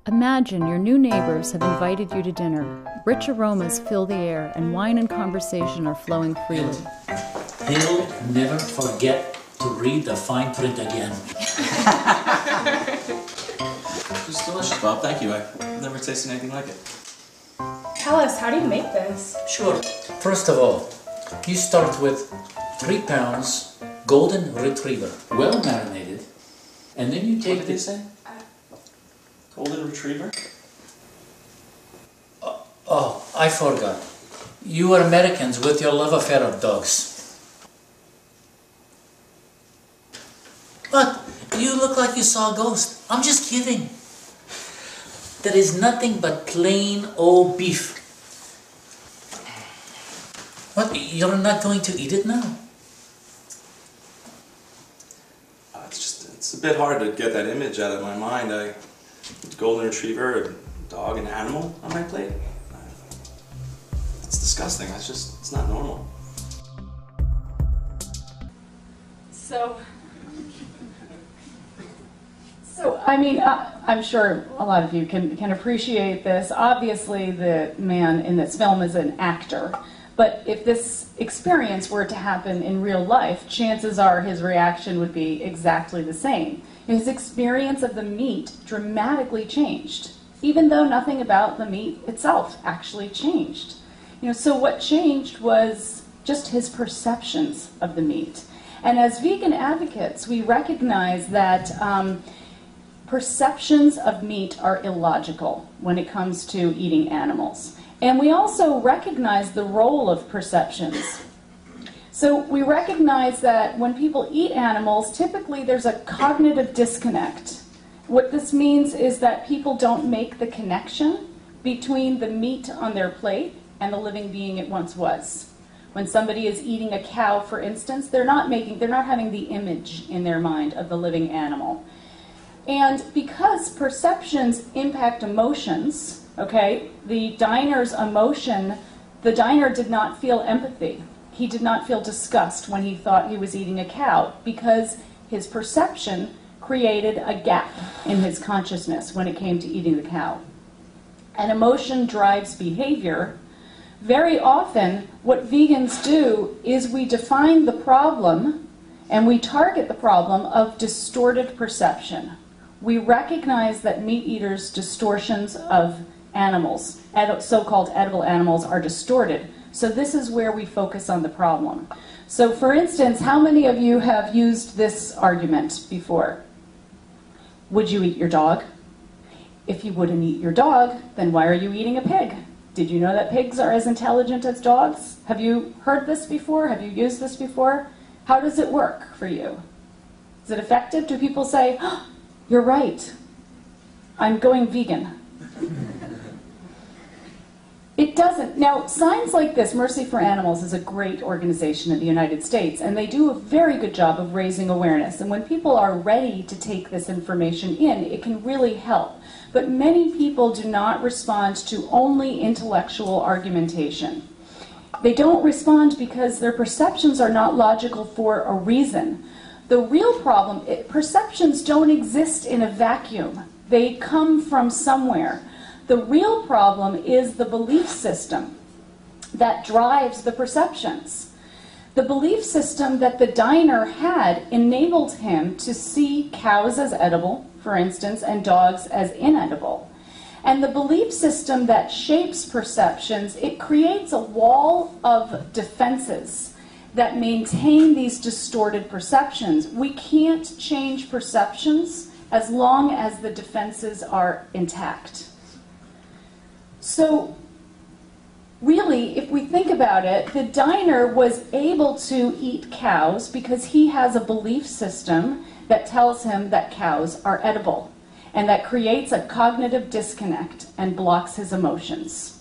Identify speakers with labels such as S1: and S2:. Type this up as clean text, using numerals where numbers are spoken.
S1: Imagine your new neighbors have invited you to dinner. Rich aromas fill the air, and wine and conversation are flowing freely.
S2: They'll never forget to read the fine print again.
S3: It's delicious, Bob. Thank you. I've never tasted anything like it.
S4: Tell us, how do you make this?
S2: Sure. First of all, you start with 3 pounds golden retriever, well marinated, and then you take
S3: What did they say? Golden retriever?
S2: Oh, I forgot. You are Americans with your love affair of dogs. What? You look like you saw a ghost. I'm just kidding. There is nothing but plain old beef. What? You're not going to eat it now?
S3: It's a bit hard to get that image out of my mind. Golden retriever, a dog, an animal on my plate. It's disgusting. It's not normal.
S5: So I mean, I'm sure a lot of you can appreciate this. Obviously, the man in this film is an actor. But if this experience were to happen in real life, chances are his reaction would be exactly the same. His experience of the meat dramatically changed, even though nothing about the meat itself actually changed. So what changed was just his perceptions of the meat. And as vegan advocates, we recognize that perceptions of meat are illogical when it comes to eating animals. And we also recognize the role of perceptions. So we recognize that when people eat animals, typically there's a cognitive disconnect. What this means is that people don't make the connection between the meat on their plate and the living being it once was. When somebody is eating a cow, for instance, they're not having the image in their mind of the living animal. And because perceptions impact emotions, okay, the diner did not feel empathy. He did not feel disgust when he thought he was eating a cow because his perception created a gap in his consciousness when it came to eating the cow. And emotion drives behavior. Very often, what vegans do is we define the problem and we target the problem of distorted perception. We recognize that meat eaters' distortions of animals, so-called edible animals, are distorted. So this is where we focus on the problem. So for instance, how many of you have used this argument before? Would you eat your dog? If you wouldn't eat your dog, then why are you eating a pig? Did you know that pigs are as intelligent as dogs? Have you heard this before? Have you used this before? How does it work for you? Is it effective? Do people say, oh, you're right, I'm going vegan? It doesn't. Now, signs like this, Mercy for Animals, is a great organization in the United States, and they do a very good job of raising awareness. And when people are ready to take this information in, it can really help. But many people do not respond to only intellectual argumentation. They don't respond because their perceptions are not logical for a reason. The real problem, perceptions don't exist in a vacuum. They come from somewhere. The real problem is the belief system that drives the perceptions. The belief system that the diner had enabled him to see cows as edible, for instance, and dogs as inedible. And the belief system that shapes perceptions, it creates a wall of defenses that maintain these distorted perceptions. We can't change perceptions as long as the defenses are intact. So really, if we think about it, the diner was able to eat cows because he has a belief system that tells him that cows are edible, and that creates a cognitive disconnect and blocks his emotions.